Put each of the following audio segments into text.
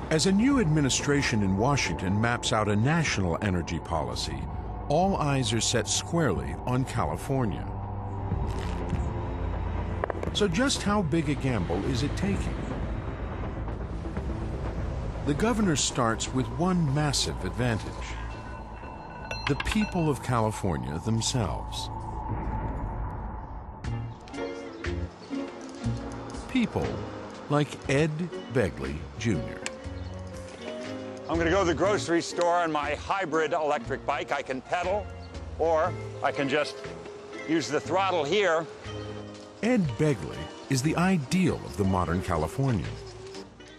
As a new administration in Washington maps out a national energy policy, all eyes are set squarely on California. So just how big a gamble is it taking? The governor starts with one massive advantage: the people of California themselves. People like Ed Begley, Jr. I'm going to go to the grocery store on my hybrid electric bike. I can pedal, or I can just use the throttle here. Ed Begley is the ideal of the modern Californian.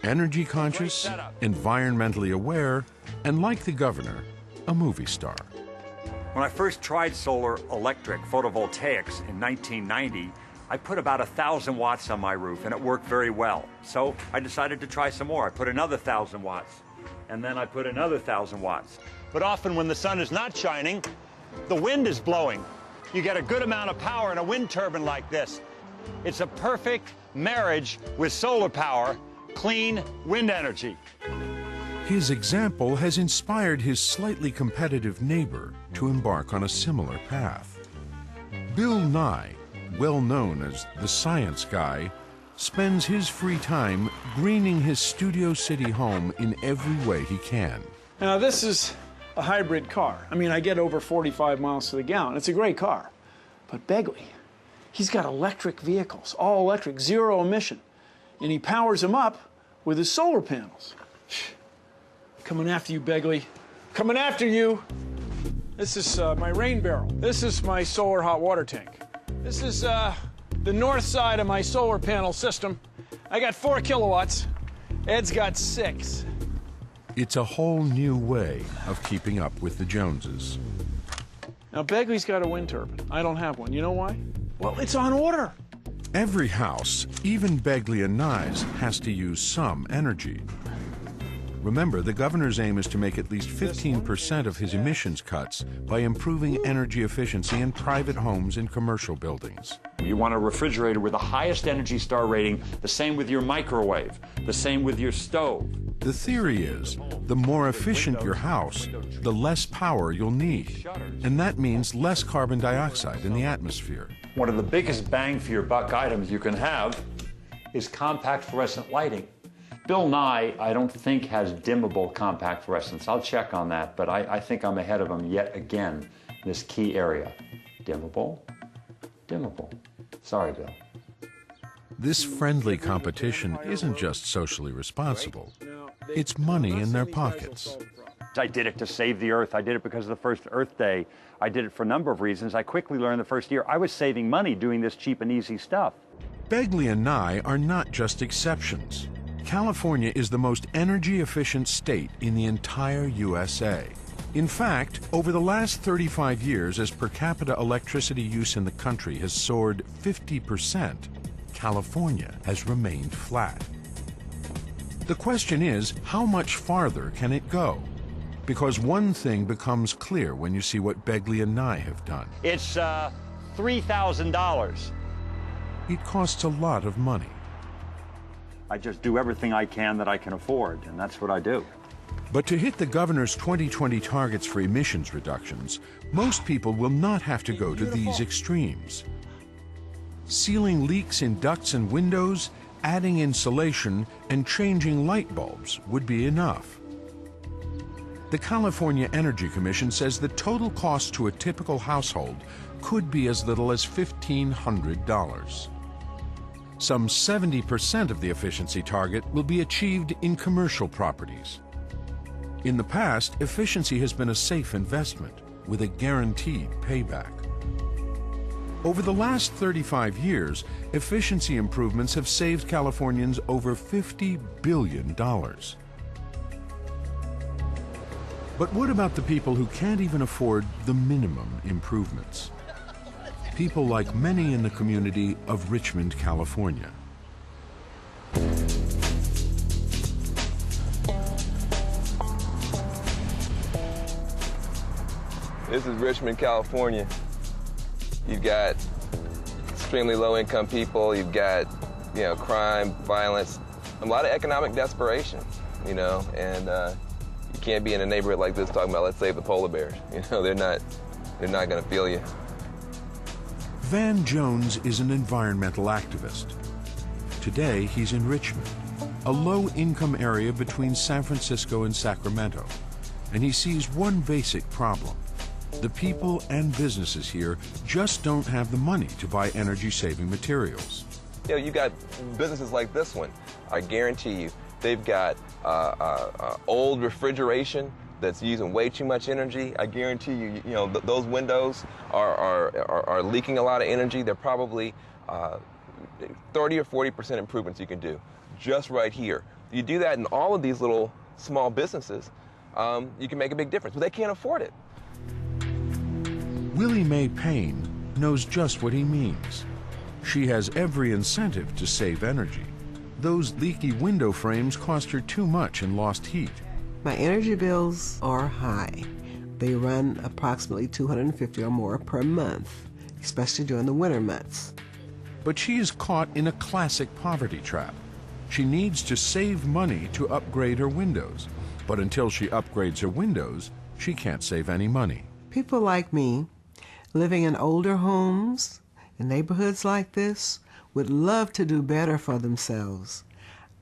Energy conscious, environmentally aware, and like the governor, a movie star. When I first tried solar electric photovoltaics in 1990, I put about 1,000 watts on my roof, and it worked very well. So I decided to try some more. I put another 1,000 watts, and then I put another 1,000 watts. But often when the sun is not shining, the wind is blowing. You get a good amount of power in a wind turbine like this. It's a perfect marriage with solar power, clean wind energy. His example has inspired his slightly competitive neighbor to embark on a similar path. Bill Nye, well known as the science guy, spends his free time greening his Studio City home in every way he can. Now, this is a hybrid car. I mean, I get over 45 miles to the gallon. It's a great car. But Begley, he's got electric vehicles, all electric, zero emission. And he powers them up with his solar panels. Coming after you, Begley. Coming after you. This is my rain barrel. This is my solar hot water tank. This is the north side of my solar panel system. I got 4 kilowatts. Ed's got 6. It's a whole new way of keeping up with the Joneses. Now, Begley's got a wind turbine. I don't have one. You know why? Well, it's on order. Every house, even Begley and Nye's, has to use some energy. Remember, the governor's aim is to make at least 15% of his emissions cuts by improving energy efficiency in private homes and commercial buildings. You want a refrigerator with the highest Energy Star rating, the same with your microwave, the same with your stove. The theory is, the more efficient your house, the less power you'll need. And that means less carbon dioxide in the atmosphere. One of the biggest bang for your buck items you can have is compact fluorescent lighting. Bill Nye, I don't think, has dimmable compact fluorescence. I'll check on that, but I think I'm ahead of him yet again in this key area. Dimmable, dimmable. Sorry, Bill. This friendly competition isn't just socially responsible. It's money in their pockets. I did it to save the Earth. I did it because of the first Earth Day. I did it for a number of reasons. I quickly learned the first year I was saving money doing this cheap and easy stuff. Begley and Nye are not just exceptions. California is the most energy-efficient state in the entire USA. In fact, over the last 35 years, as per capita electricity use in the country has soared 50%, California has remained flat. The question is, how much farther can it go? Because one thing becomes clear when you see what Begley and Nye have done. It's $3,000. It costs a lot of money. I just do everything I can that I can afford, and that's what I do. But to hit the governor's 2020 targets for emissions reductions, most people will not have to go to these extremes. Sealing leaks in ducts and windows, adding insulation, and changing light bulbs would be enough. The California Energy Commission says the total cost to a typical household could be as little as $1,500. Some 70% of the efficiency target will be achieved in commercial properties. In the past, efficiency has been a safe investment with a guaranteed payback. Over the last 35 years, efficiency improvements have saved Californians over $50 billion. But what about the people who can't even afford the minimum improvements? People like many in the community of Richmond, California. This is Richmond, California. You've got extremely low-income people. You've got, crime, violence, a lot of economic desperation. you know, and you can't be in a neighborhood like this talking about let's save the polar bears. You know, they're not going to feel you. Van Jones is an environmental activist. Today, he's in Richmond, a low-income area between San Francisco and Sacramento, and he sees one basic problem. The people and businesses here just don't have the money to buy energy-saving materials. You know, you got businesses like this one. I guarantee you, they've got old refrigeration that's using way too much energy. I guarantee you, you know, those windows are leaking a lot of energy. They're probably 30 or 40% improvements you can do just right here. You do that in all of these little small businesses, you can make a big difference, but they can't afford it. Willie Mae Payne knows just what he means. She has every incentive to save energy. Those leaky window frames cost her too much in lost heat. My energy bills are high. They run approximately $250 or more per month, especially during the winter months. But she is caught in a classic poverty trap. She needs to save money to upgrade her windows. But until she upgrades her windows, she can't save any money. People like me, living in older homes, in neighborhoods like this, would love to do better for themselves.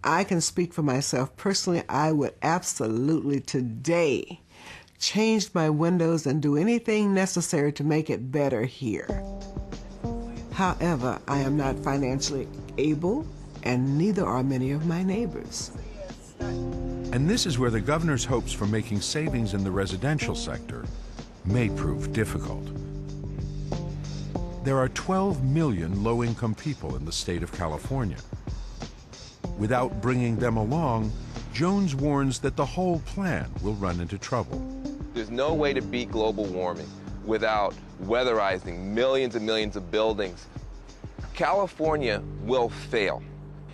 I can speak for myself personally. I would absolutely today change my windows and do anything necessary to make it better here. However, I am not financially able, and neither are many of my neighbors. And this is where the governor's hopes for making savings in the residential sector may prove difficult. There are 12 million low-income people in the state of California. Without bringing them along, Jones warns that the whole plan will run into trouble. There's no way to beat global warming without weatherizing millions and millions of buildings. California will fail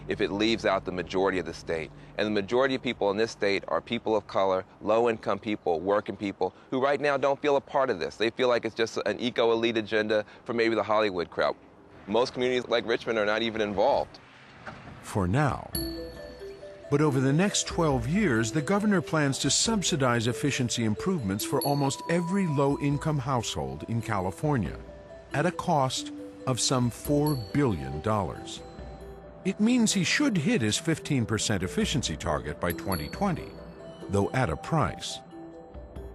if it leaves out the majority of the state. And the majority of people in this state are people of color, low-income people, working people, who right now don't feel a part of this. They feel like it's just an eco-elite agenda for maybe the Hollywood crowd. Most communities like Richmond are not even involved. For now. But over the next 12 years, the governor plans to subsidize efficiency improvements for almost every low-income household in California at a cost of some $4 billion. It means he should hit his 15% efficiency target by 2020, though at a price.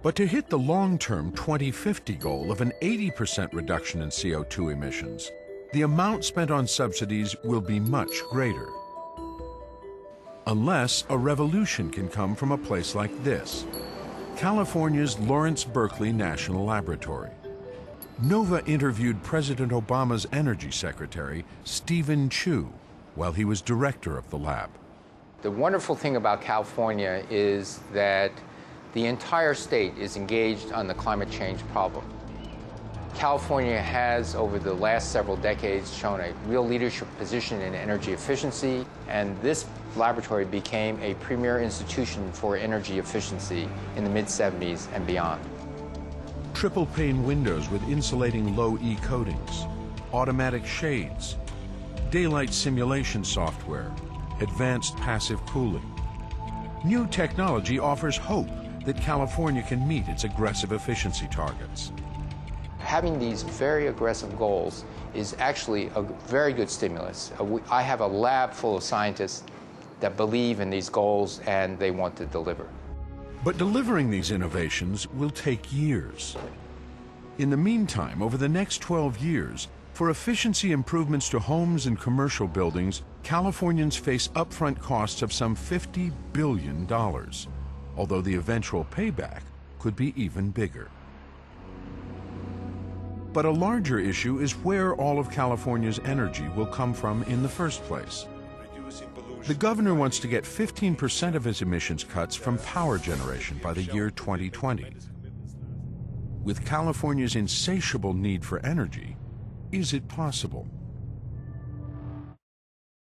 But to hit the long-term 2050 goal of an 80% reduction in CO2 emissions, the amount spent on subsidies will be much greater. Unless a revolution can come from a place like this, California's Lawrence Berkeley National Laboratory. Nova interviewed President Obama's Energy Secretary, Stephen Chu, while he was director of the lab. The wonderful thing about California is that the entire state is engaged on the climate change problem. California has, over the last several decades, shown a real leadership position in energy efficiency, and this laboratory became a premier institution for energy efficiency in the mid-'70s and beyond. Triple pane windows with insulating low-E coatings, automatic shades, daylight simulation software, advanced passive cooling. New technology offers hope that California can meet its aggressive efficiency targets. Having these very aggressive goals is actually a very good stimulus. I have a lab full of scientists that believe in these goals and they want to deliver. But delivering these innovations will take years. In the meantime, over the next 12 years, for efficiency improvements to homes and commercial buildings, Californians face upfront costs of some $50 billion, although the eventual payback could be even bigger. But a larger issue is where all of California's energy will come from in the first place. The governor wants to get 15% of his emissions cuts from power generation by the year 2020. With California's insatiable need for energy, is it possible?